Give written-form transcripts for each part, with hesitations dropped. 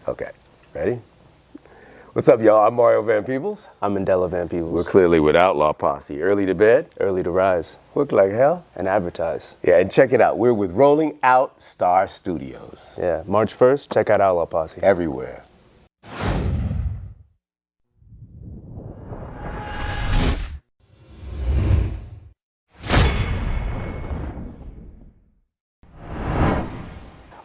Okay, ready? What's up, y'all? I'm Mario Van Peebles. I'm Mandela Van Peebles. We're clearly with Outlaw Posse. Early to bed, early to rise. Work like hell. And advertise. Yeah, and check it out. We're with Rolling Out Star Studios. Yeah, March 1st, check out Outlaw Posse. Everywhere.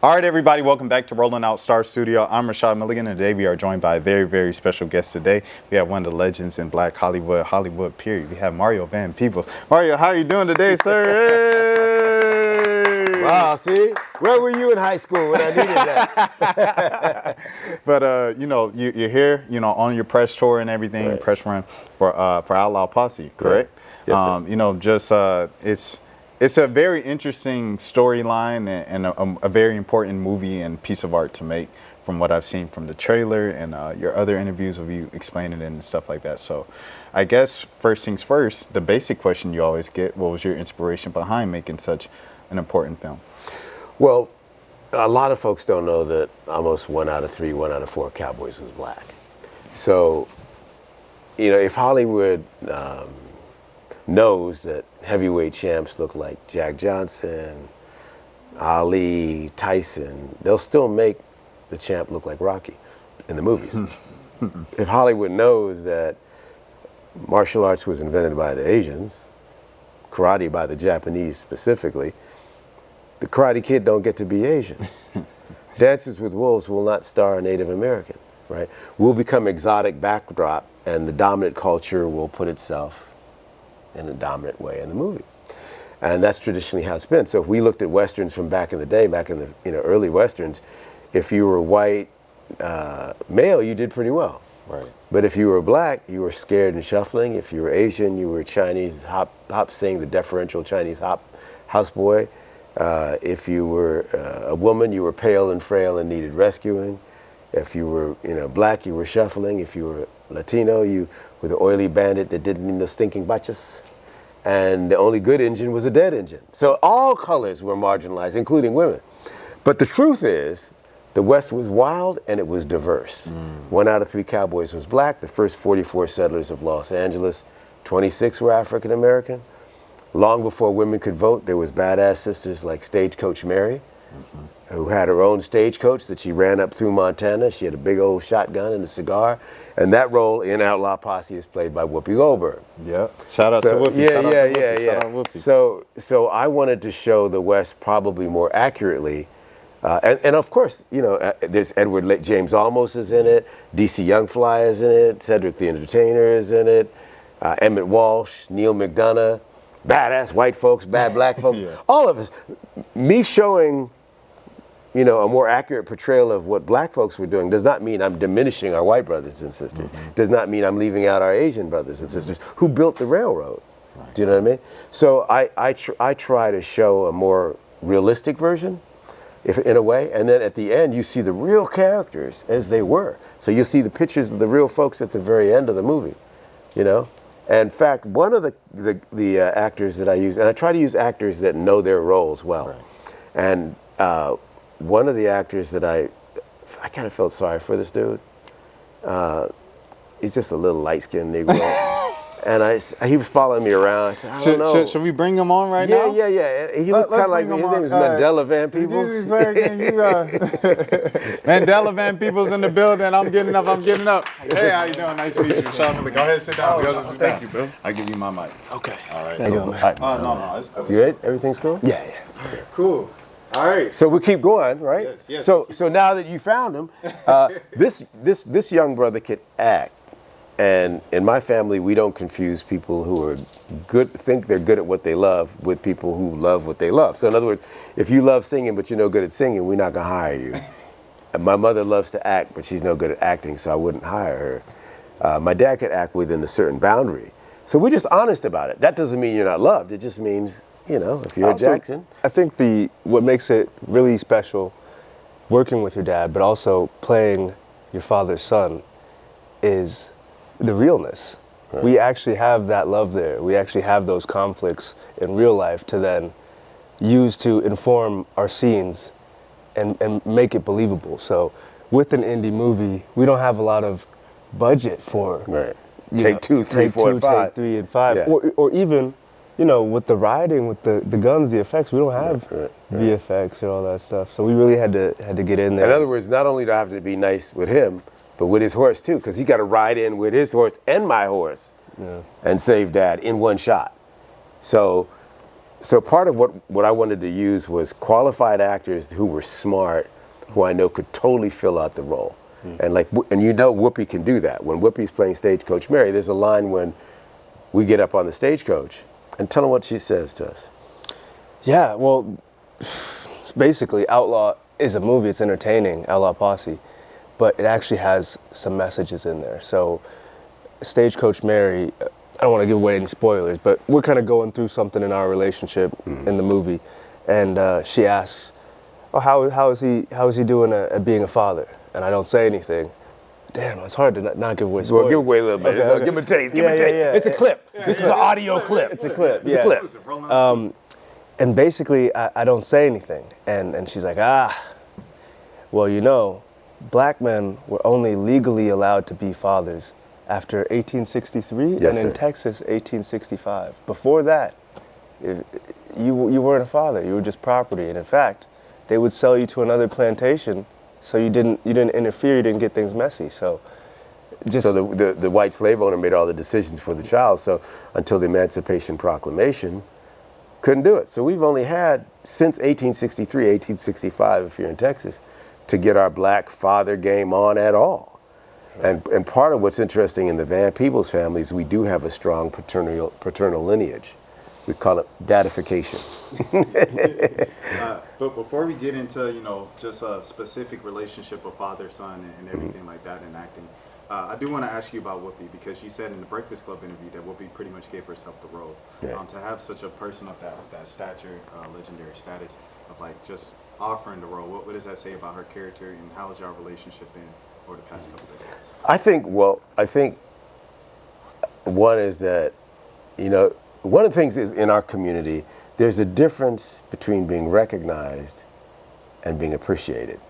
All right, everybody, welcome back to Rolling Out Star Studio. I'm Rashad Milligan, and today we are joined by a very, very special guest today. We have one of the legends in Black Hollywood period. We have Mario Van Peebles. Mario, how are you doing today, sir? Hey! Wow, see? Where were you in high school when I needed that? But, you're here, on your press tour and everything, right. Press run for Outlaw Posse, correct? Right. Yes, sir. It's a very interesting storyline and a very important movie and piece of art to make from what I've seen from the trailer and your other interviews of you explaining it and stuff like that. So I guess first things first, the basic question you always get, what was your inspiration behind making such an important film? Well, a lot of folks don't know that almost 1 out of 3, 1 out of 4 Cowboys was black. So, if Hollywood knows that heavyweight champs look like Jack Johnson, Ali, Tyson, they'll still make the champ look like Rocky in the movies. If Hollywood knows that martial arts was invented by the Asians, karate by the Japanese specifically, the Karate Kid don't get to be Asian. Dances with Wolves will not star a Native American, right? We'll become exotic backdrop, and the dominant culture will put itself in a dominant way in the movie. And that's traditionally how it's been. So if we looked at Westerns from back in the day, back in the early Westerns, if you were white male, you did pretty well. Right. But if you were black, you were scared and shuffling. If you were Asian, you were Chinese hop sing, the deferential Chinese houseboy. If you were a woman, you were pale and frail and needed rescuing. If you were black, you were shuffling. If you were Latino, you were the oily bandit that didn't need no stinking bachas. And the only good engine was a dead engine. So all colors were marginalized, including women. But the truth is, the West was wild and it was diverse. 1 out of 3 Cowboys was black. The first 44 settlers of Los Angeles, 26 were African American. Long before women could vote, there was badass sisters like Stagecoach Mary, who had her own stagecoach that she ran up through Montana. She had a big old shotgun and a cigar. And that role in Outlaw Posse is played by Whoopi Goldberg. Yeah. Shout out to Whoopi. Yeah. Shout out Whoopi. So I wanted to show the West probably more accurately. And of course, there's Edward James Olmos is in it, DC Youngfly is in it, Cedric the Entertainer is in it, Emmett Walsh, Neil McDonough, badass white folks, bad black folks, all of us. Me showing a more accurate portrayal of what black folks were doing does not mean I'm diminishing our white brothers and sisters. Does not mean I'm leaving out our Asian brothers and sisters who built the railroad. Right. Do you know what I mean? So I try to show a more realistic version, in a way, and then at the end you see the real characters as they were. So you see the pictures of the real folks at the very end of the movie, And in fact, one of the actors that I use, and I try to use actors that know their roles well, right. And one of the actors that I kind of felt sorry for this dude. He's just a little light-skinned Negro. And he was following me around. I said, I don't know. Should we bring him on right now? Yeah. He looked kind of like me. His name is Mandela Van Peebles. Mandela Van Peebles in the building. I'm getting up. Hey, how you doing? Nice to meet you. Sean, go ahead and sit down. Thank you, bro. I'll give you my mic. Okay. All right. How you doing, man? No. It's cool. You good? Everything's cool? Yeah. Okay, cool. All right. So we'll keep going, right? Yes. So now that you found him, this young brother could act. And in my family, we don't confuse people who are good, think they're good at what they love, with people who love what they love. So in other words, if you love singing but you're no good at singing, we're not gonna hire you. And my mother loves to act, but she's no good at acting, so I wouldn't hire her. My dad could act within a certain boundary. So we're just honest about it. That doesn't mean you're not loved. It just means, if you're also, a Jackson. I think what makes it really special working with your dad, but also playing your father's son, is the realness. Right. We actually have that love there. We actually have those conflicts in real life to then use to inform our scenes and make it believable. So with an indie movie, we don't have a lot of budget for Right. you Take know, 2, 3, take 4, two, and 5. take 3 and 5, Yeah. or even, you know, with the riding, with the guns, the effects, we don't have Right. VFX and all that stuff. So we really had to get in there. In other words, not only do I have to be nice with him, but with his horse too, because he got to ride in with his horse and my horse and save Dad in one shot. So part of what I wanted to use was qualified actors who were smart, who I know could totally fill out the role. And you know Whoopi can do that. When Whoopi's playing Stagecoach Mary, there's a line when we get up on the stagecoach and tell him what she says to us. Yeah, well, basically, Outlaw is a movie. It's entertaining, Outlaw Posse, but it actually has some messages in there. So, Stagecoach Mary, I don't want to give away any spoilers, but we're kind of going through something in our relationship in the movie, and she asks, "Oh, how is he doing at being a father?" And I don't say anything. Damn, it's hard to not give away spoilers. Well, give away a little bit. Okay, okay. Give him a taste. Give Yeah, him a taste. yeah, yeah. It's a clip. This is an audio clip. It's a clip. It's yeah. a clip. And basically, I don't say anything. And she's like, well, you know, black men were only legally allowed to be fathers after 1863 Yes, and in sir. Texas, 1865. Before that, you weren't a father. You were just property. And in fact, they would sell you to another plantation, so you didn't interfere. You didn't get things messy. So The white slave owner made all the decisions for the child. So until the Emancipation Proclamation, couldn't do it. So we've only had since 1863, 1865, if you're in Texas, to get our black father game on at all. And part of what's interesting in the Van Peebles family is we do have a strong paternal lineage. We call it dadification. But before we get into, just a specific relationship of father-son and everything like that in acting, I do want to ask you about Whoopi, because you said in the Breakfast Club interview that Whoopi pretty much gave herself the role. Yeah. To have such a person of that stature, legendary status, of like just offering the role, what does that say about her character, and how has your relationship been over the past couple of days? I think one is that, one of the things is in our community, there's a difference between being recognized and being appreciated.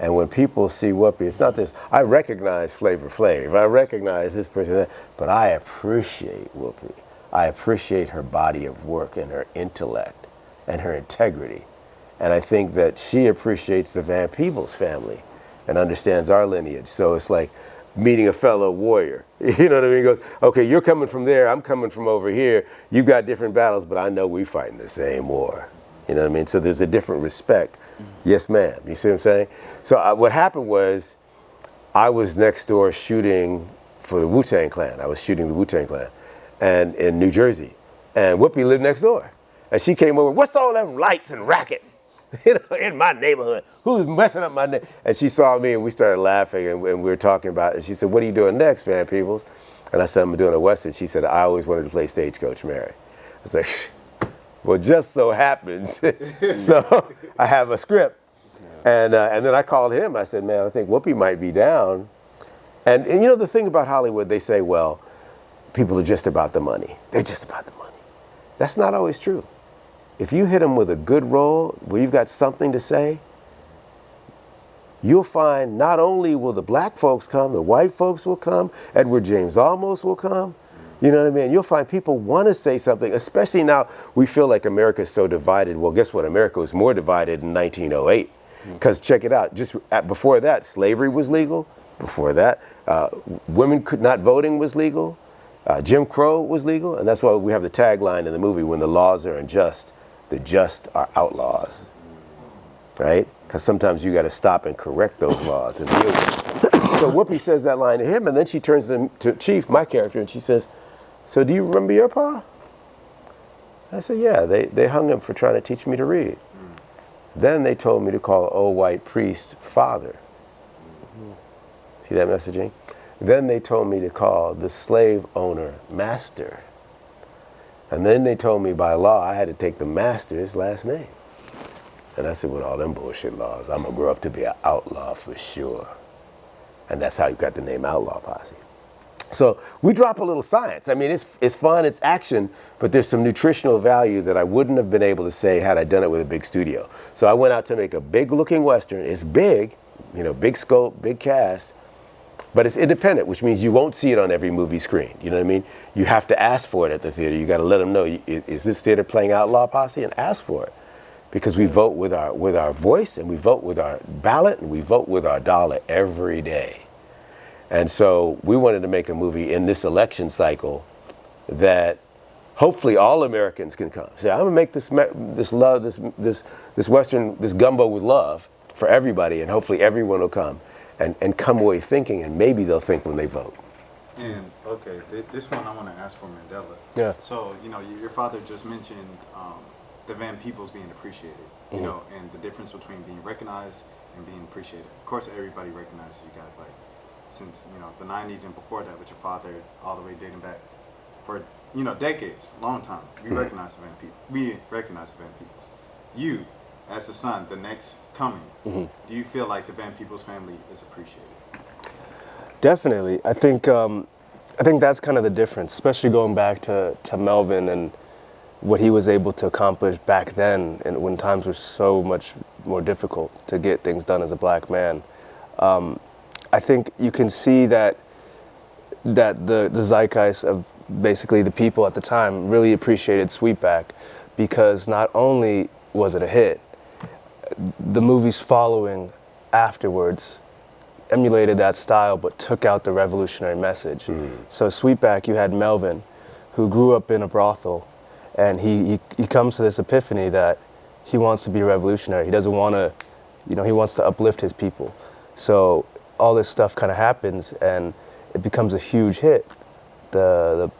And when people see Whoopi, it's not just, I recognize Flavor Flav, I recognize this person, but I appreciate Whoopi. I appreciate her body of work and her intellect and her integrity. And I think that she appreciates the Van Peebles family and understands our lineage. So it's like meeting a fellow warrior. You know what I mean? He goes, okay, you're coming from there, I'm coming from over here. You've got different battles, but I know we're fighting the same war. You know what I mean? So there's a different respect. Yes, ma'am. You see what I'm saying? So what happened was I was next door shooting for the Wu-Tang Clan. I was shooting the Wu-Tang Clan and in New Jersey. And Whoopi lived next door. And she came over, what's all them lights and racket? In my neighborhood, who's messing up my neighborhood? And she saw me and we started laughing and we were talking about it. And she said, what are you doing next, Van Peebles? And I said, I'm doing a Western. She said, I always wanted to play Stagecoach Mary. I was like, well, just so happens. So I have a script. And then I called him. I said, man, I think Whoopi might be down. And the thing about Hollywood, they say, well, people are just about the money. They're just about the money. That's not always true. If you hit them with a good role where you've got something to say, you'll find not only will the black folks come, the white folks will come, Edward James Olmos will come. You know what I mean? You'll find people want to say something, especially now we feel like America is so divided. Well, guess what? America was more divided in 1908. Because check it out, before that, slavery was legal. Before that, women not voting was legal. Jim Crow was legal. And that's why we have the tagline in the movie, when the laws are unjust, the just are outlaws. Right? Because sometimes you got to stop and correct those laws and deal with it. So Whoopi says that line to him, and then she turns to Chief, my character, and she says, so do you remember your pa? I said, yeah, they hung him for trying to teach me to read. Then they told me to call an old white priest father. See that messaging? Then they told me to call the slave owner master. And then they told me by law I had to take the master's last name. And I said, with all them bullshit laws, I'm going to grow up to be an outlaw for sure. And that's how you got the name Outlaw Posse. So we drop a little science. I mean, it's fun, it's action, but there's some nutritional value that I wouldn't have been able to say had I done it with a big studio. So I went out to make a big looking Western. It's big, big scope, big cast, but it's independent, which means you won't see it on every movie screen. You know what I mean? You have to ask for it at the theater. You got to let them know, is this theater playing Outlaw Posse? And ask for it. Because we vote with our voice, and we vote with our ballot, and we vote with our dollar every day. And so we wanted to make a movie in this election cycle that hopefully all Americans can come. Say, I'm gonna make this gumbo with love for everybody, and hopefully everyone will come and come away thinking, and maybe they'll think when they vote. And okay, this one I want to ask for Mandela. Yeah. So your father just mentioned the Van Peebles being appreciated, and the difference between being recognized and being appreciated. Of course, everybody recognizes you guys, like since the '90s and before that, with your father, all the way dating back for decades, long time. We recognize the Van Peebles. We recognize the Van Peebles. You, as the son, the next coming, do you feel like the Van Peebles family is appreciated? Definitely. I think that's kind of the difference, especially going back to Melvin and what he was able to accomplish back then, and when times were so much more difficult to get things done as a black man. I think you can see that the zeitgeist of basically the people at the time really appreciated Sweetback, because not only was it a hit, the movies following afterwards emulated that style but took out the revolutionary message. So Sweetback, you had Melvin, who grew up in a brothel, and he comes to this epiphany that he wants to be revolutionary. He doesn't want to, he wants to uplift his people. So all this stuff kind of happens, and it becomes a huge hit. The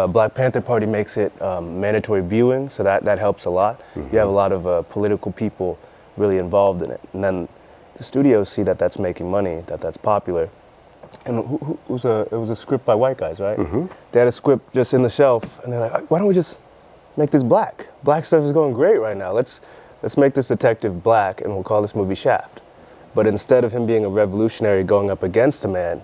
Black Panther Party makes it mandatory viewing, so that helps a lot. You have a lot of political people really involved in it. And then the studios see that that's making money, that's popular. And it was a script by white guys, right? They had a script just in the shelf, and they're like, why don't we just make this black? Black stuff is going great right now. Let's make this detective black, and we'll call this movie Shaft. But instead of him being a revolutionary going up against a man,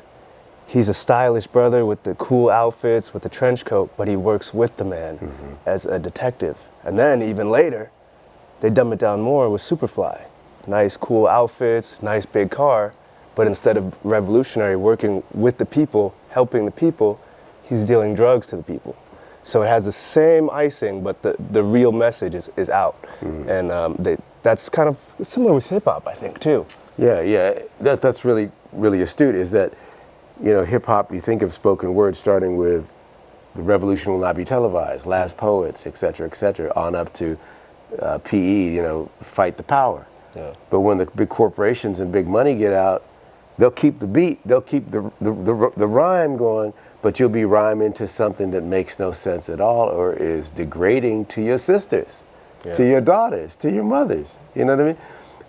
he's a stylish brother with the cool outfits, with the trench coat, but he works with the man as a detective. And then even later, they dumb it down more with Superfly. Nice, cool outfits, nice big car, but instead of revolutionary working with the people, helping the people, he's dealing drugs to the people. So it has the same icing, but the real message is out. And that's kind of similar with hip hop, I think, too. Yeah. That's really, really astute, is that, hip hop, you think of spoken word starting with the revolution will not be televised, last poets, et cetera, on up to PE, fight the power. Yeah. But when the big corporations and big money get out, they'll keep the beat, they'll keep the rhyme going, but you'll be rhyming to something that makes no sense at all or is degrading to your sisters, to your daughters, to your mothers. You know what I mean?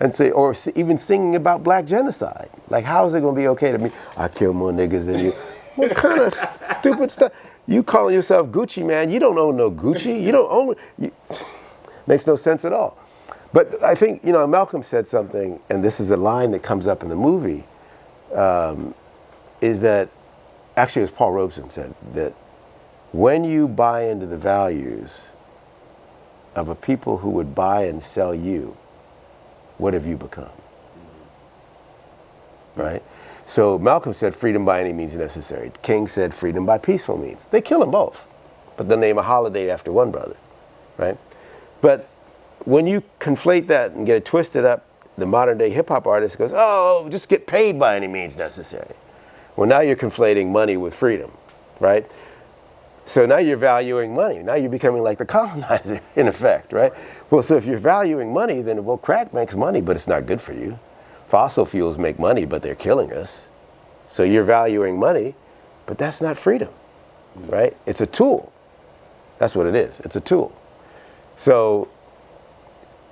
And say, or even singing about black genocide. Like, how is it going to be okay to me? I kill more niggas than you. What kind of stupid stuff? You calling yourself Gucci, man? You don't own no Gucci. You don't own. Makes no sense at all. But I think Malcolm said something, and this is a line that comes up in the movie. Is that actually, as Paul Robeson said, that when you buy into the values of a people who would buy and sell you, what have you become? Right? So Malcolm said freedom by any means necessary. King said freedom by peaceful means. They kill them both, but then name a holiday after one brother, right? But when you conflate that and get it twisted up, the modern day hip hop artist goes, oh, just get paid by any means necessary. Well, now you're conflating money with freedom, right? So now you're valuing money. Now you're becoming like the colonizer, in effect, right? Well, so if you're valuing money, then, well, crack makes money, but it's not good for you. Fossil fuels make money, but they're killing us. So you're valuing money, but that's not freedom, right? It's a tool. That's what it is. It's a tool. So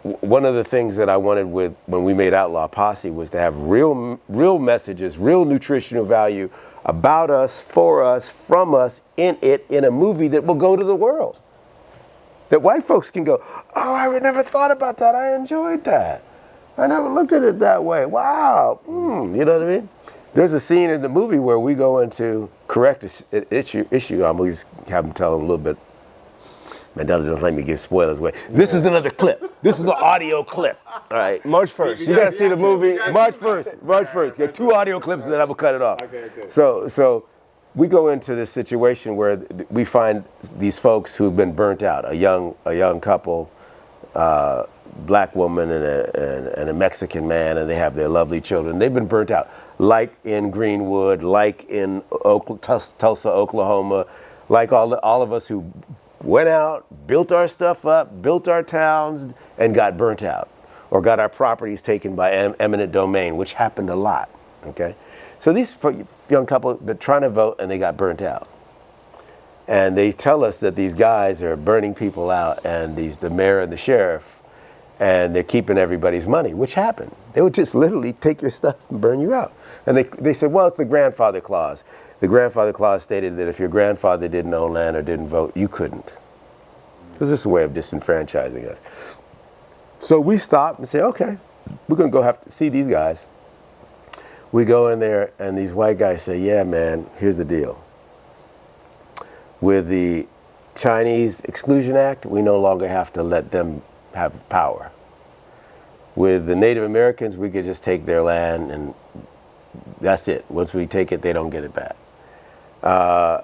one of the things that I wanted when we made Outlaw Posse was to have real messages, real nutritional value about us, for us, from us, in it, in a movie that will go to the world. That white folks can go, oh, I never thought about that. I enjoyed that. I never looked at it that way. Wow. You know what I mean? There's a scene in the movie where we go into correct an issue. I'm going to have them tell them a little bit Mandela doesn't let me give spoilers away. This is another clip. This is an audio clip. All right. March 1st. You gotta see the movie. March 1st. March 1st. Get 2 audio clips and then I will cut it off. Okay. So we go into this situation where we find these folks who've been burnt out. A young couple, black woman and a Mexican man, and they have their lovely children. They've been burnt out, like in Greenwood, like in Tulsa, Oklahoma, like all of us who went out, built our stuff up, built our towns, and got burnt out, or got our properties taken by eminent domain, which happened a lot. Okay, so these young couple been trying to vote and they got burnt out, and they tell us that these guys are burning people out, and the mayor and the sheriff, and they're keeping everybody's money, which happened. They would just literally take your stuff and burn you out. And they said, well, it's the grandfather clause. The grandfather clause stated that if your grandfather didn't own land or didn't vote, you couldn't. It was just a way of disenfranchising us. So we stop and say, okay, we're going to go have to see these guys. We go in there, and these white guys say, yeah, man, here's the deal. With the Chinese Exclusion Act, we no longer have to let them have power. With the Native Americans, we could just take their land and that's it. Once we take it, they don't get it back.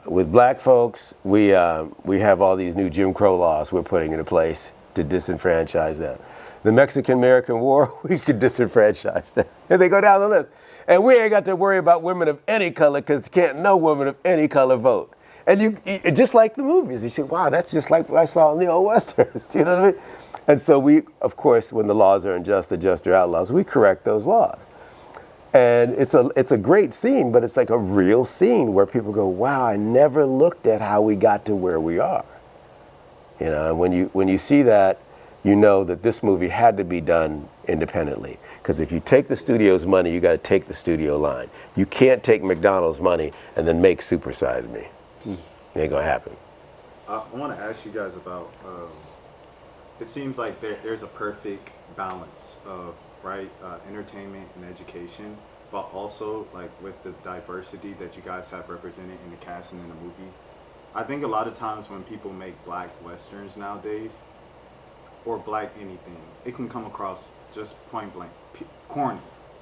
With black folks, we have all these new Jim Crow laws we're putting into place to disenfranchise them. The Mexican-American War, we could disenfranchise them. And they go down the list. And we ain't got to worry about women of any color because can't no women of any color vote. And you just like the movies, you say, wow, that's just like what I saw in the old Westerns. You know what I mean? And so we, of course, when the laws are unjust, adjust, or outlaws, we correct those laws. And it's a great scene, but it's like a real scene where people go, wow, I never looked at how we got to where we are. You know, and when you see that, you know that this movie had to be done independently. Because if you take the studio's money, you got to take the studio line. You can't take McDonald's money and then make Super Size Me. It ain't gonna happen. I want to ask you guys about, it seems like there's a perfect balance of, right, entertainment and education, but also like with the diversity that you guys have represented in the cast and in the movie. I think a lot of times when people make black westerns nowadays, or black anything, it can come across just point blank corny,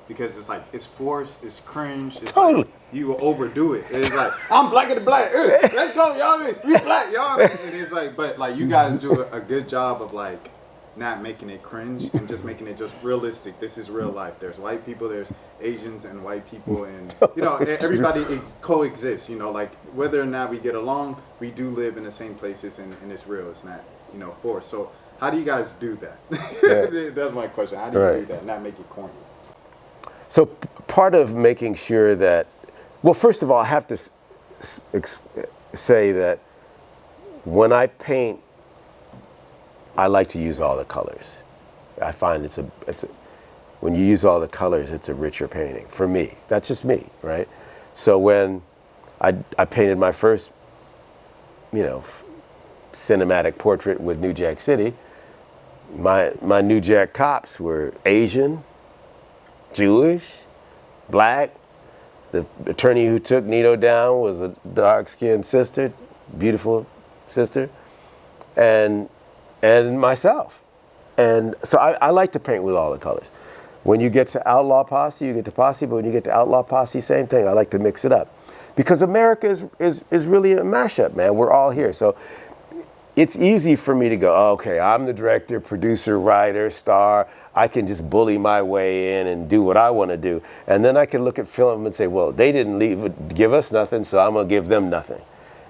because it's like it's forced, it's cringe, it's Totally. like you overdo it. It's like I'm blacker than black. Let's go, y'all. We black, y'all. And it's like, but like you guys do a good job of like not making it cringe and just making it just realistic. This is real life. There's white people, there's Asians and white people, and you know everybody coexists. You know, like whether or not we get along, we do live in the same places, and it's real. It's not forced. So how do you guys do that? Yeah. That's my question. How do you do that? Not make it corny. So part of making sure that, well, first of all, I have to say that when I paint, I like to use all the colors. I find when you use all the colors, it's a richer painting for me. That's just me, right? So when I painted my first, cinematic portrait with New Jack City, my New Jack cops were Asian, Jewish, black. The attorney who took Nito down was a dark-skinned sister, beautiful sister, and myself. And so I like to paint with all the colors. When you get to Outlaw Posse, you get to Posse, but when you get to Outlaw Posse, same thing. I like to mix it up. Because America is really a mashup, man. We're all here. So it's easy for me to go, okay, I'm the director, producer, writer, star. I can just bully my way in and do what I want to do. And then I can look at film and say, well, they didn't give us nothing, so I'm going to give them nothing.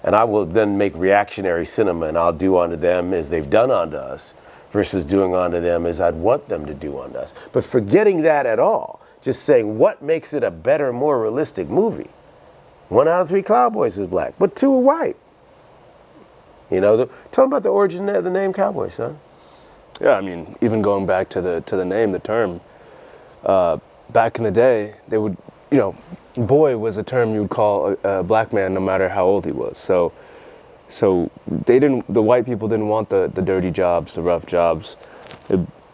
And I will then make reactionary cinema, and I'll do unto them as they've done unto us versus doing unto them as I'd want them to do unto us. But forgetting that at all, just saying what makes it a better, more realistic movie. 1 out of 3 Cowboys is black, but 2 are white. Tell them about the origin of the name Cowboy, son. Yeah, I mean, even going back to the name, the term, back in the day, they would, boy was a term you would call a black man no matter how old he was. So the white people didn't want the dirty jobs, the rough jobs.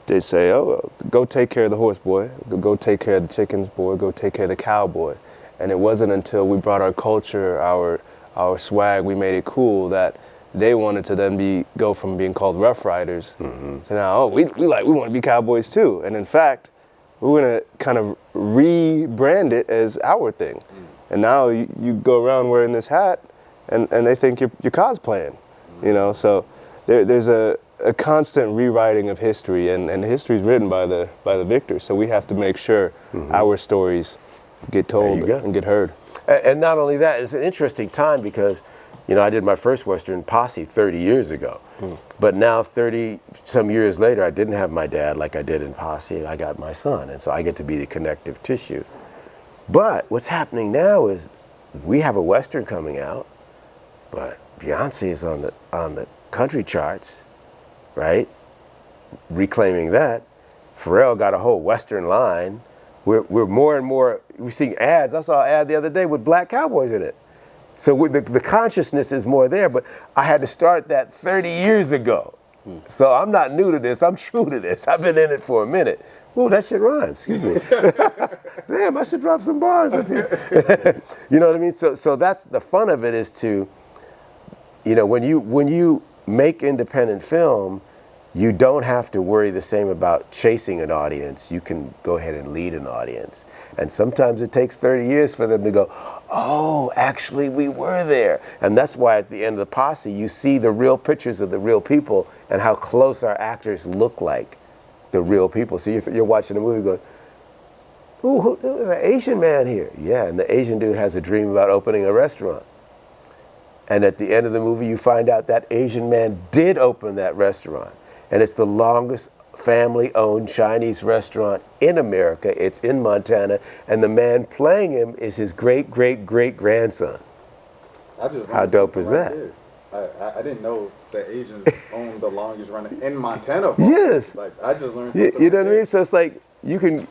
They'd say, oh, go take care of the horse, boy. Go take care of the chickens, boy. Go take care of the cowboy. And it wasn't until we brought our culture, our swag, we made it cool that they wanted to then go from being called Rough Riders to now, oh, we want to be cowboys too. And in fact, we're going to kind of rebrand it as our thing. And now you go around wearing this hat and they think you're cosplaying, you know? So there's a constant rewriting of history, and history is written by the victors. So we have to make sure our stories get told and get heard. And not only that, it's an interesting time because, you know, I did my first Western Posse 30 years ago. But now 30 some years later, I didn't have my dad like I did in Posse. I got my son, and so I get to be the connective tissue. But what's happening now is we have a Western coming out, but Beyonce is on the country charts, right? Reclaiming that. Pharrell got a whole Western line. We're more and more, we're seeing ads. I saw an ad the other day with black cowboys in it. So the consciousness is more there, but I had to start that 30 years ago. So I'm not new to this, I'm true to this. I've been in it for a minute. Oh, that shit rhymes, excuse me. Damn, I should drop some bars up here. You know what I mean? So that's the fun of it, is to, you know, when you make independent film, you don't have to worry the same about chasing an audience. You can go ahead and lead an audience. And sometimes it takes 30 years for them to go, oh, actually we were there. And that's why at the end of the Posse, you see the real pictures of the real people and how close our actors look like the real people. So you're watching a movie going, ooh, there's an Asian man here. Yeah, and the Asian dude has a dream about opening a restaurant. And at the end of the movie, you find out that Asian man did open that restaurant. And it's the longest family-owned Chinese restaurant in America. It's in Montana, and the man playing him is his great-great-great-grandson. How dope is that? I didn't know the Asians own the longest running in Montana. Yes. Like, I just learned something. You know what I mean? So it's like, you can,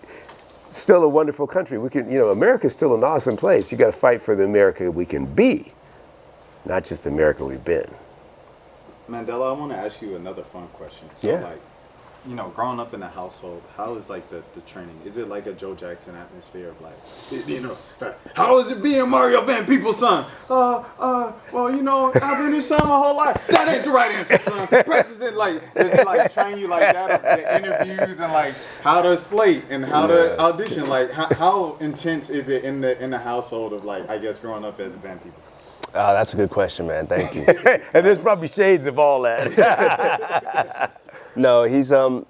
still a wonderful country. We can, you know, America's still an awesome place. You got to fight for the America we can be, not just the America we've been. Mandela, I want to ask you another fun question. So, like, you know, growing up in a household, how is, like, the training? Is it like a Joe Jackson atmosphere of, like, you know, how is it being Mario Van Peebles' son? Well, you know, I've been his son my whole life. That ain't the right answer, son. Practice it, like, it's like train you like that, the interviews and, like, how to slate and how to audition. Like, how intense is it in the household of, like, I guess, growing up as a Van Peebles? Oh, that's a good question, man. Thank you. And there's probably shades of all that. No, he's kind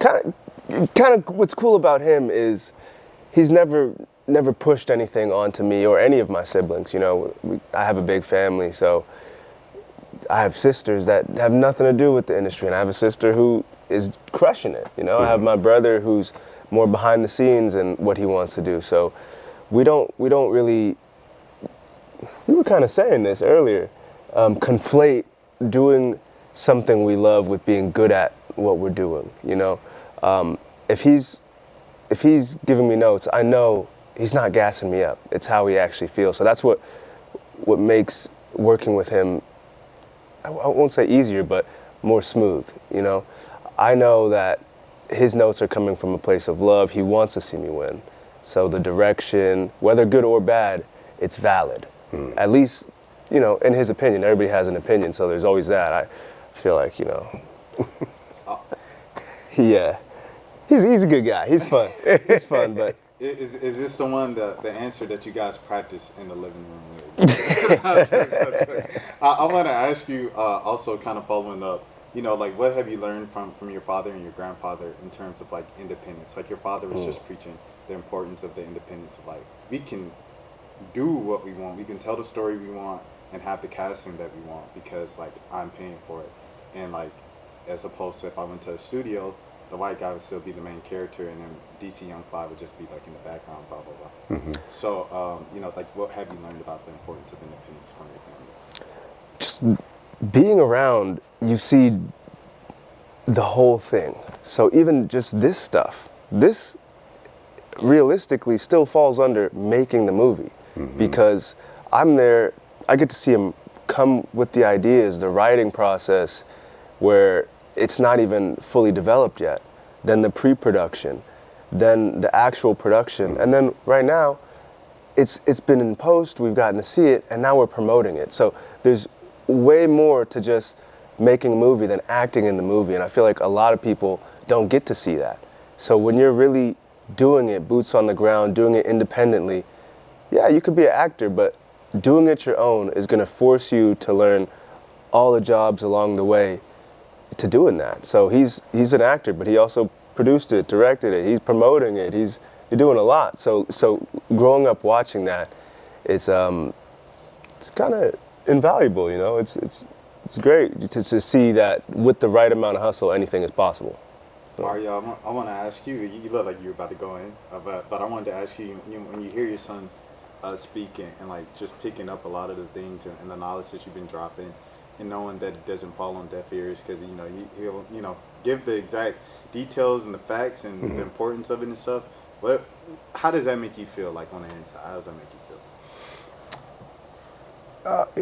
of what's cool about him is he's never pushed anything onto me or any of my siblings. You know, I have a big family, so I have sisters that have nothing to do with the industry, and I have a sister who is crushing it. You know, I have my brother who's more behind the scenes and what he wants to do. So we don't really. We were kind of saying this earlier, conflate doing something we love with being good at what we're doing, you know? If he's giving me notes, I know he's not gassing me up. It's how he actually feels. So that's what makes working with him, I won't say easier, but more smooth, you know? I know that his notes are coming from a place of love. He wants to see me win. So the direction, whether good or bad, it's valid. At least, you know, in his opinion. Everybody has an opinion, so there's always that. I feel like, you know, he's a good guy. He's fun. He's fun, but is this the one the answer that you guys practice in the living room with? I want to ask you also, kind of following up, you know, like, what have you learned from your father and your grandfather in terms of, like, independence? Like, your father was just preaching the importance of the independence of, like, we can do what we want, we can tell the story we want and have the casting that we want because, like, I'm paying for it. And, like, as opposed to if I went to a studio, the white guy would still be the main character and then DC Young Fly would just be, like, in the background, blah blah blah. So you know, like, what have you learned about the importance of independence from your family? just being around, you see the whole thing. So even just this stuff, this realistically still falls under making the movie. Because I'm there, I get to see him come with the ideas, the writing process, where it's not even fully developed yet. Then the pre-production, then the actual production, and then right now, it's been in post, we've gotten to see it, and now we're promoting it. So there's way more to just making a movie than acting in the movie. And I feel like a lot of people don't get to see that. So when you're really doing it, boots on the ground, doing it independently, yeah, you could be an actor, but doing it your own is going to force you to learn all the jobs along the way to doing that. So he's an actor, but he also produced it, directed it, he's promoting it, he's doing a lot. So growing up watching that, it's kind of invaluable, you know. It's great to see that with the right amount of hustle, anything is possible. Mario, I want to ask you. You look like you're about to go in, but I wanted to ask you, when you hear your son speaking and like just picking up a lot of the things and the knowledge that you've been dropping, and knowing that it doesn't fall on deaf ears, because he'll give the exact details and the facts and the importance of it and stuff. How does that make you feel, like on the inside? How does that make you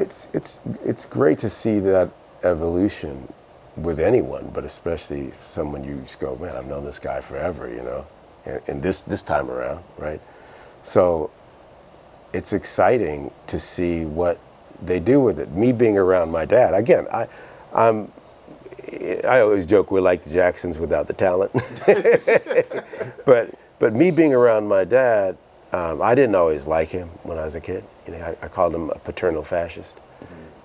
feel? It's great to see that evolution with anyone, but especially someone you just go, man, I've known this guy forever, you know, and this time around, right? So it's exciting to see what they do with it. Me being around my dad, again, I always joke we're like the Jacksons without the talent, but me being around my dad, I didn't always like him when I was a kid. You know, I called him a paternal fascist.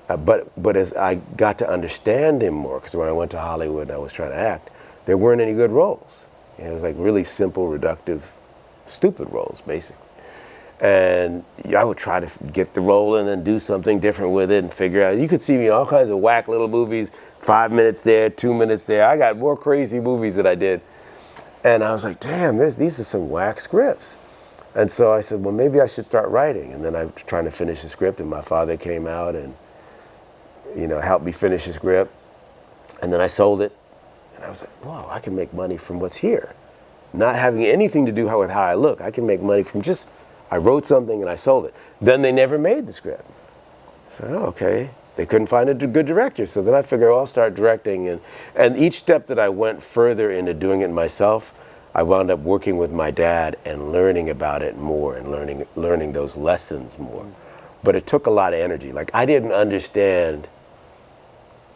But as I got to understand him more, because when I went to Hollywood and I was trying to act, there weren't any good roles. You know, it was like really simple, reductive, stupid roles, basically. And I would try to get the role and then do something different with it and figure out. You could see me in all kinds of whack little movies, 5 minutes there, 2 minutes there. I got more crazy movies that I did. And I was like, damn, these are some whack scripts. And so I said, well, maybe I should start writing. And then I was trying to finish the script, and my father came out and helped me finish the script. And then I sold it. And I was like, whoa, I can make money from what's here. Not having anything to do with how I look. I can make money from just, I wrote something and I sold it. Then they never made the script. So, okay. They couldn't find a good director. So then I figured, I'll start directing. And each step that I went further into doing it myself, I wound up working with my dad and learning about it more and learning those lessons more. But it took a lot of energy. Like, I didn't understand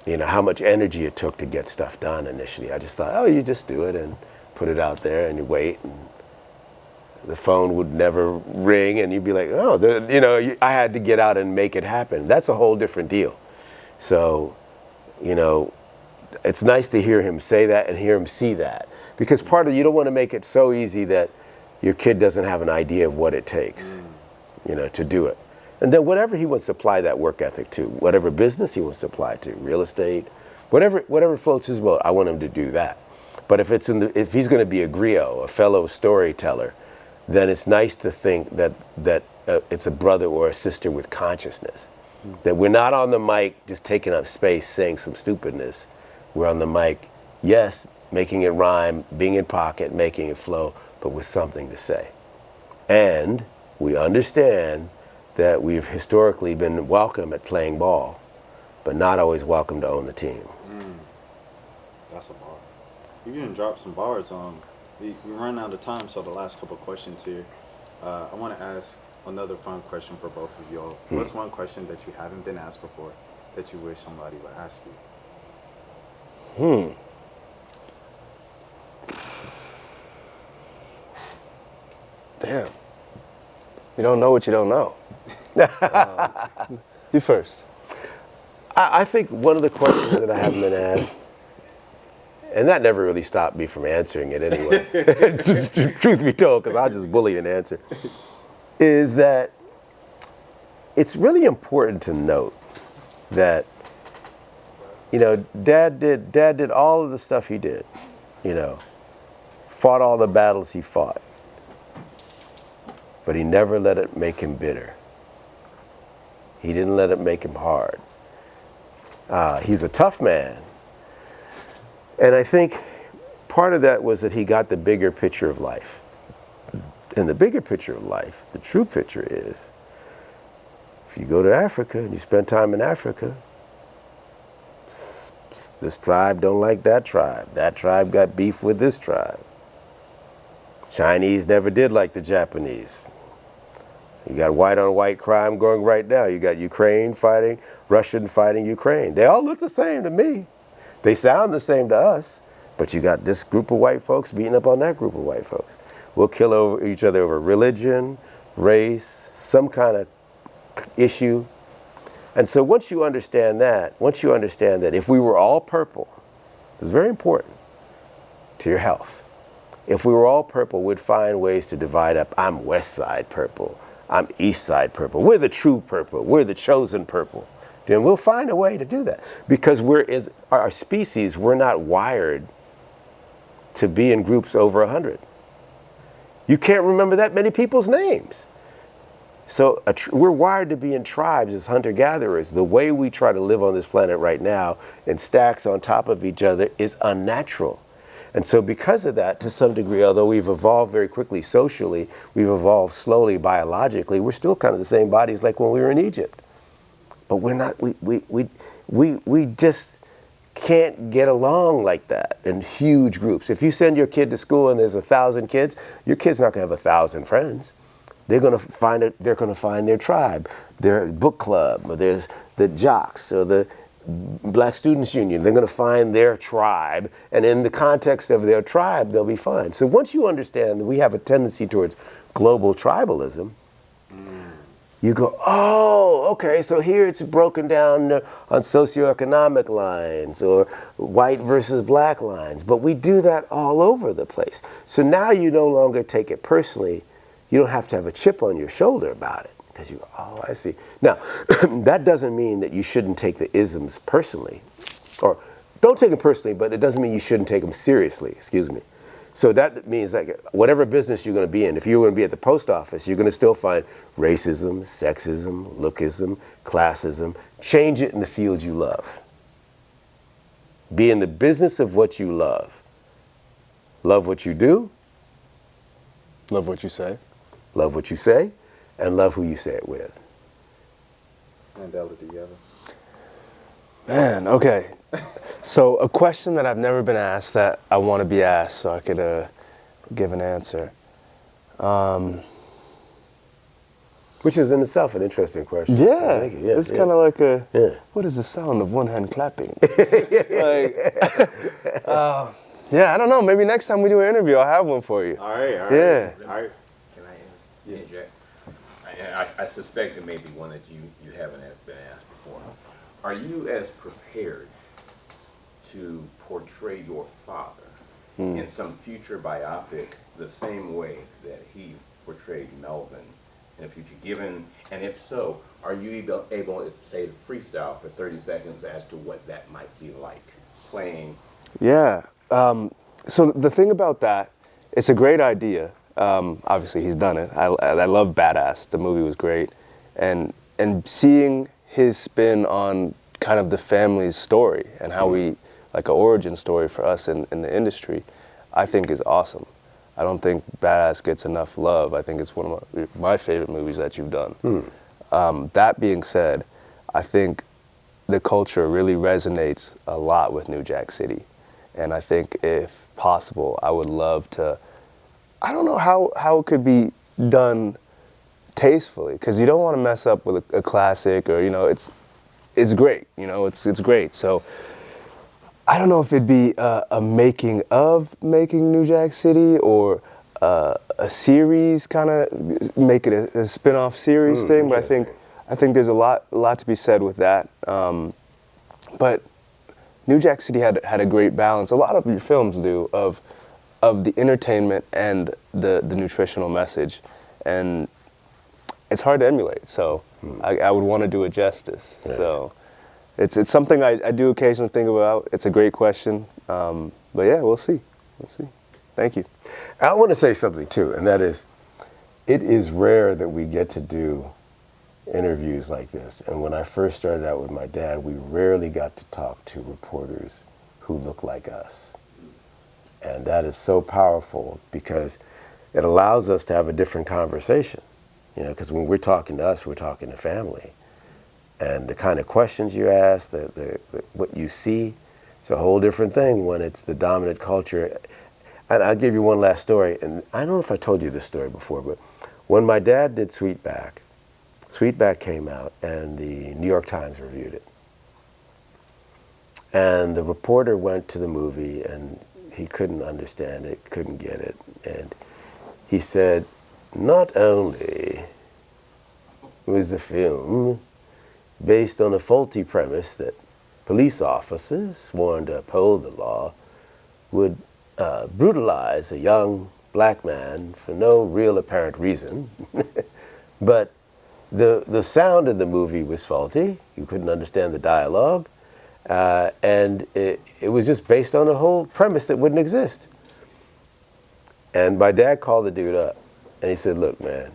how much energy it took to get stuff done initially. I just thought, oh, you just do it and put it out there and you wait, and the phone would never ring, and you'd be like, oh, I had to get out and make it happen. That's a whole different deal. So, it's nice to hear him say that and hear him see that, because you don't want to make it so easy that your kid doesn't have an idea of what it takes, to do it. And then whatever he wants to apply that work ethic to, whatever business he wants to apply to, real estate, whatever floats his boat, I want him to do that. But if he's going to be a griot, a fellow storyteller, then it's nice to think that it's a brother or a sister with consciousness. That we're not on the mic just taking up space saying some stupidness. We're on the mic, yes, making it rhyme, being in pocket, making it flow, but with something to say. And we understand that we've historically been welcome at playing ball, but not always welcome to own the team. That's a bar. You didn't drop some bars on. We run out of time, so the last couple questions here. I want to ask another fun question for both of y'all. What's one question that you haven't been asked before that you wish somebody would ask you? Damn. You don't know what you don't know. You first. I think one of the questions that I haven't been asked, and that never really stopped me from answering it anyway, truth be told, because I'll just bully an answer, is that it's really important to note that, Dad did all of the stuff he did, fought all the battles he fought, but he never let it make him bitter. He didn't let it make him hard. He's a tough man. And I think part of that was that he got the bigger picture of life. And the bigger picture of life, the true picture is, if you go to Africa and you spend time in Africa, this tribe don't like that tribe. That tribe got beef with this tribe. Chinese never did like the Japanese. You got white on white crime going right now. You got Ukraine fighting, Russian fighting Ukraine. They all look the same to me. They sound the same to us, but you got this group of white folks beating up on that group of white folks. We'll kill over each other over religion, race, some kind of issue. And so once you understand that if we were all purple, it's very important to your health. If we were all purple, we'd find ways to divide up. I'm West Side purple. I'm East Side purple. We're the true purple. We're the chosen purple. Then we'll find a way to do that. Because as our species, we're not wired to be in groups over 100. You can't remember that many people's names. So we're wired to be in tribes as hunter-gatherers. The way we try to live on this planet right now in stacks on top of each other is unnatural. And so because of that, to some degree, although we've evolved very quickly socially, we've evolved slowly biologically, we're still kind of the same bodies like when we were in Egypt. But we're not, we just can't get along like that in huge groups. If you send your kid to school and there's 1,000 kids, your kid's not gonna have 1,000 friends. They're gonna find their tribe, their book club, or there's the jocks, or the Black Students Union. They're going to find their tribe, and in the context of their tribe, they'll be fine. So once you understand that we have a tendency towards global tribalism, you go, oh, okay, so here it's broken down on socioeconomic lines or white versus black lines, but we do that all over the place. So now you no longer take it personally. You don't have to have a chip on your shoulder about it. Because you go, oh, I see. Now, that doesn't mean that you shouldn't take the isms personally. Or don't take them personally, but it doesn't mean you shouldn't take them seriously, excuse me. So that means that whatever business you're going to be in, if you're going to be at the post office, you're going to still find racism, sexism, lookism, classism. Change it in the field you love. Be in the business of what you love. Love what you do. Love what you say. Love what you say. And love who you say it with. Mandela, do you have Man, okay. So a question that I've never been asked that I want to be asked so I could give an answer. Which is in itself an interesting question. Yeah, So it's kind of like what is the sound of one hand clapping? Yeah, I don't know. Maybe next time we do an interview, I'll have one for you. All right. Yeah. All right. Can I interject? I suspect it may be one that you haven't been asked before. Are you as prepared to portray your father in some future biopic the same way that he portrayed Melvin in a future? Given, and if so, are you able to say to freestyle for 30 seconds as to what that might be like playing? Yeah. So the thing about that, it's a great idea. Obviously, he's done it. I love Badass. The movie was great, and seeing his spin on kind of the family's story and how we like an origin story for us in the industry, I think is awesome. I don't think Badass gets enough love. I think it's one of my favorite movies that you've done. That being said, I think the culture really resonates a lot with New Jack City, and I think if possible, I would love to. I don't know how it could be done tastefully, because you don't want to mess up with a classic, or it's great, it's great. So I don't know if it'd be a making New Jack City, or a series, kind of make it a spin-off series thing. But I think there's a lot to be said with that. But New Jack City had a great balance. A lot of your films do of the entertainment and the nutritional message, and it's hard to emulate. So I would want to do it justice. Yeah. So it's something I do occasionally think about. It's a great question, but yeah, we'll see. Thank you. I want to say something too, and that is, it is rare that we get to do interviews like this. And when I first started out with my dad, we rarely got to talk to reporters who look like us. And that is so powerful, because it allows us to have a different conversation. Because when we're talking to us, we're talking to family. And the kind of questions you ask, what you see, it's a whole different thing when it's the dominant culture. And I'll give you one last story. And I don't know if I told you this story before, but When my dad did Sweetback, Sweetback came out and the New York Times reviewed it. And the reporter went to the movie and he couldn't understand it, couldn't get it. And he said, not only was the film based on a faulty premise that police officers sworn to uphold the law would brutalize a young black man for no real apparent reason, but the sound of the movie was faulty. You couldn't understand the dialogue. And it was just based on a whole premise that wouldn't exist. And my dad called the dude up and he said, look, man,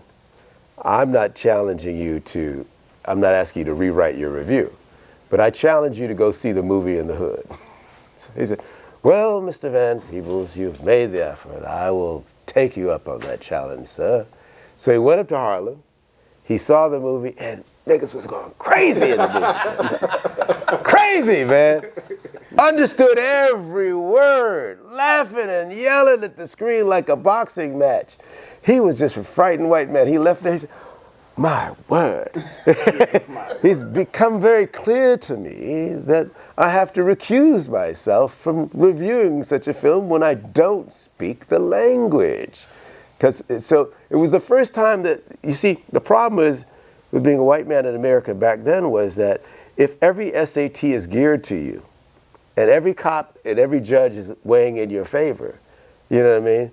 I'm not asking you to rewrite your review, but I challenge you to go see the movie in the hood. So he said, well, Mr. Van Peebles, you've made the effort. I will take you up on that challenge, sir. So he went up to Harlem, he saw the movie, and niggas was going crazy in the movie. Crazy, man. Understood every word, laughing and yelling at the screen like a boxing match. He was just a frightened white man. He left there, he said, my word. It's become very clear to me that I have to recuse myself from reviewing such a film when I don't speak the language. So it was the first time that, you see, the problem is with being a white man in America back then was that if every SAT is geared to you, and every cop and every judge is weighing in your favor, you know what I mean?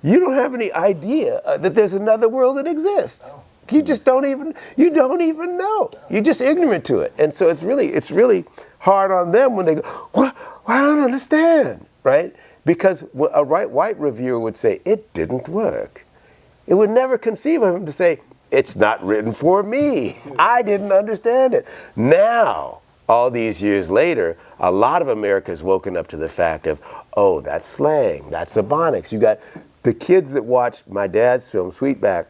You don't have any idea that there's another world that exists. You just don't even know. You're just ignorant to it. And so it's really hard on them when they go, what? I don't understand, right? Because a white reviewer would say, it didn't work. It would never conceive of him to say, it's not written for me. I didn't understand it. Now, all these years later, a lot of America has woken up to the fact of, oh, that's slang, that's Ebonics. You got the kids that watched my dad's film, Sweetback,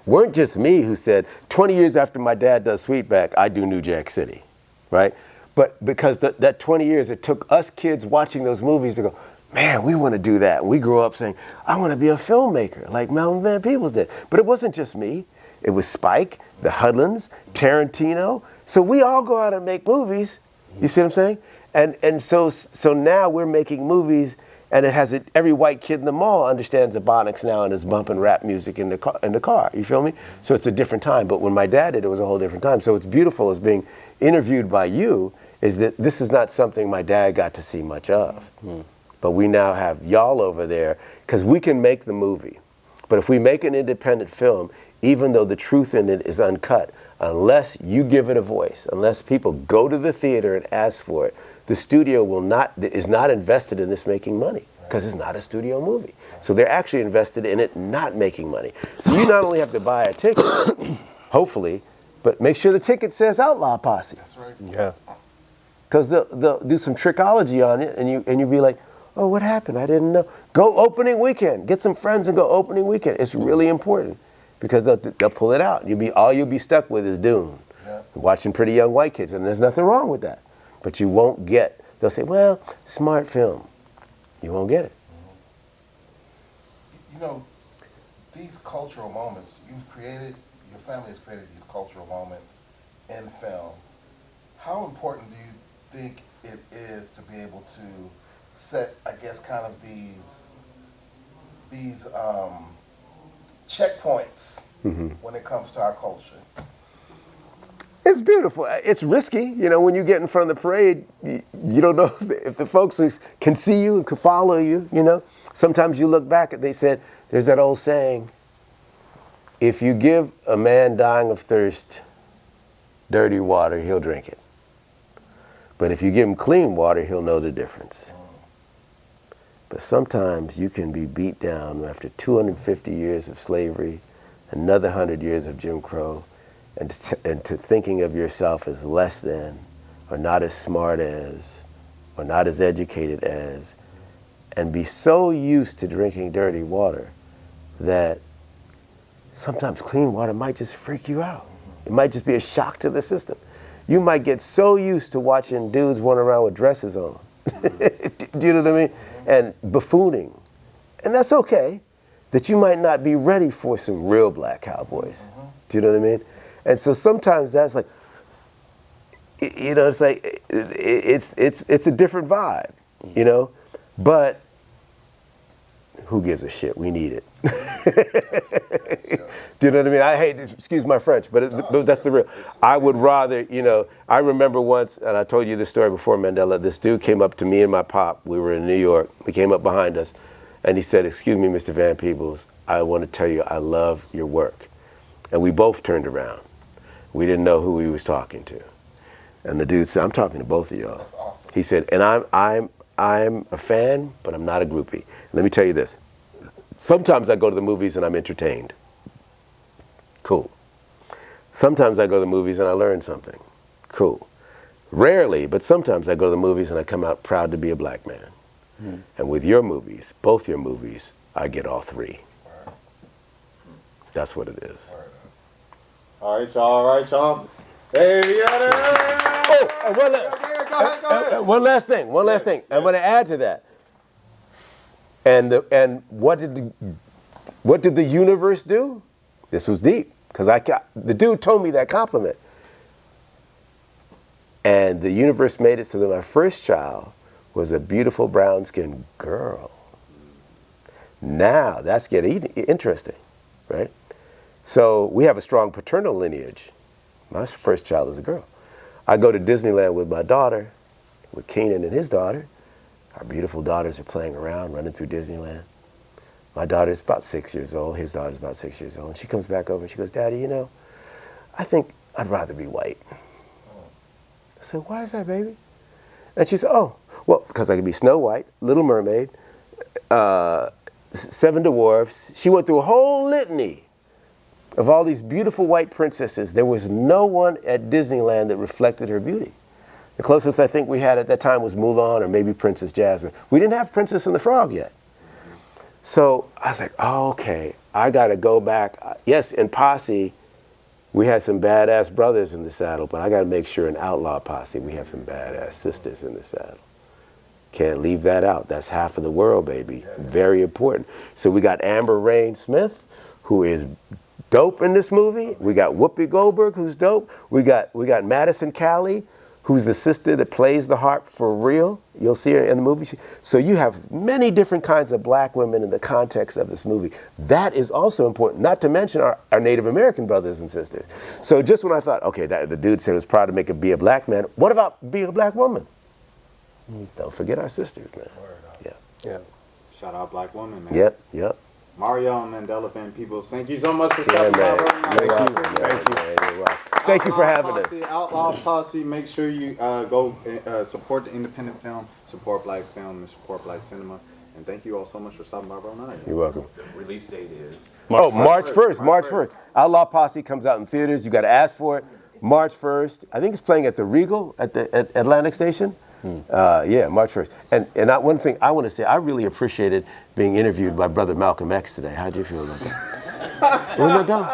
weren't just me who said, 20 years after my dad does Sweetback, I do New Jack City, right? But because that 20 years, it took us kids watching those movies to go, man, we want to do that. And we grew up saying, I want to be a filmmaker like Mandela Van Peebles did. But it wasn't just me. It was Spike, the Hudlins, Tarantino. So we all go out and make movies. You see what I'm saying? And so now we're making movies, and it has it. Every white kid in the mall understands Ebonics now and is bumping rap music in the car. You feel me? So it's a different time. But when my dad did, it was a whole different time. So what's beautiful is being interviewed by you is that this is not something my dad got to see much of. But we now have y'all over there because we can make the movie. But if we make an independent film, even though the truth in it is uncut, unless you give it a voice, unless people go to the theater and ask for it, the studio is not invested in this making money because it's not a studio movie. So they're actually invested in it not making money. So you not only have to buy a ticket, hopefully, but make sure the ticket says Outlaw Posse. That's right. Yeah. Because they'll do some trickology on it, and you'll be like, oh, what happened? I didn't know. Go opening weekend. Get some friends and go opening weekend. It's really important because they'll pull it out. All you'll be stuck with is Dune. Yeah. Watching Pretty Young White Kids, and there's nothing wrong with that. But you won't get, they'll say, well, smart film. You won't get it. You know, these cultural moments your family has created these cultural moments in film. How important do you think it is to be able to set, I guess, kind of these checkpoints when it comes to our culture? It's beautiful. It's risky. You know, when you get in front of the parade, you don't know if the folks can see you and can follow you, you know. Sometimes you look back and they said, there's that old saying, if you give a man dying of thirst dirty water, he'll drink it. But if you give him clean water, he'll know the difference. But sometimes you can be beat down after 250 years of slavery, another 100 years of Jim Crow, and to thinking of yourself as less than, or not as smart as, or not as educated as, and be so used to drinking dirty water that sometimes clean water might just freak you out. It might just be a shock to the system. You might get so used to watching dudes run around with dresses on. Do you know what I mean? And buffooning. And that's okay. that you might not be ready for some real black cowboys. Do you know what I mean? And so sometimes that's like, you know, it's like it's a different vibe, you know, but who gives a shit? We need it. Do you know what I mean? I hate, excuse my French, but that's the real. I would rather, you know, I remember once, and I told you this story before, Mandela, this dude came up to me and my pop. We were in New York. He came up behind us, and he said, "Excuse me, Mr. Van Peebles, I want to tell you I love your work." And we both turned around. We didn't know who he was talking to. And the dude said, "I'm talking to both of y'all." That's awesome. He said, "And I'm a fan, but I'm not a groupie. Let me tell you this. Sometimes I go to the movies and I'm entertained. Cool. Sometimes I go to the movies and I learn something. Cool. Rarely, but sometimes I go to the movies and I come out proud to be a black man. And with your movies, both your movies, I get all three. That's what it is." All right, y'all. Hey, Oh, go ahead. one last thing. I'm going to add to that. And what did the universe do? This was deep, because the dude told me that compliment. And the universe made it so that my first child was a beautiful brown-skinned girl. Now that's getting interesting, right? So we have a strong paternal lineage. My first child is a girl. I go to Disneyland with my daughter, with Keenan and his daughter. Our beautiful daughters are playing around, running through Disneyland. My daughter's about 6 years old. His daughter's about 6 years old. And she comes back over and she goes, "Daddy, you know, I think I'd rather be white." I said, "Why is that, baby?" And she said, "Oh, well, because I could be Snow White, Little Mermaid, Seven Dwarfs." She went through a whole litany of all these beautiful white princesses. There was no one at Disneyland that reflected her beauty. The closest I think we had at that time was Mulan or maybe Princess Jasmine. We didn't have Princess and the Frog yet. So I was like, oh, okay, I got to go back. Yes, in Posse, we had some badass brothers in the saddle, but I got to make sure in Outlaw Posse we have some badass sisters in the saddle. Can't leave that out. That's half of the world, baby. Very important. So we got Amber Rain Smith, who is dope in this movie. We got Whoopi Goldberg, who's dope. We got Madison Calley, who's the sister that plays the harp for real. You'll see her in the movie. So you have many different kinds of black women in the context of this movie. That is also important, not to mention our Native American brothers and sisters. So just when I thought, okay, the dude said he was proud to be a black man, what about being a black woman? Don't forget our sisters, man. Yeah. Shout out black woman, man. Yep. Mario and Mandela Van Peebles, thank you so much for stopping by. Thank you for having us. Outlaw Posse, make sure you go support the independent film, support black film, and support black cinema. And thank you all so much for stopping by, bro. You're welcome. The release date is March 1st. March 1st. Outlaw Posse comes out in theaters. You got to ask for it. March 1st. I think it's playing at the Regal at Atlantic Station. March 1st. And one thing I want to say, I really appreciated being interviewed by Brother Malcolm X today. How'd you feel about that? Wasn't that dope?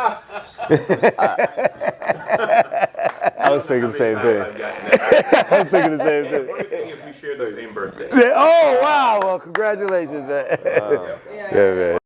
I was thinking the same thing. I was thinking the same thing. Only thing is we share the same birthday. Oh, wow. Well, congratulations, man. Yeah, man.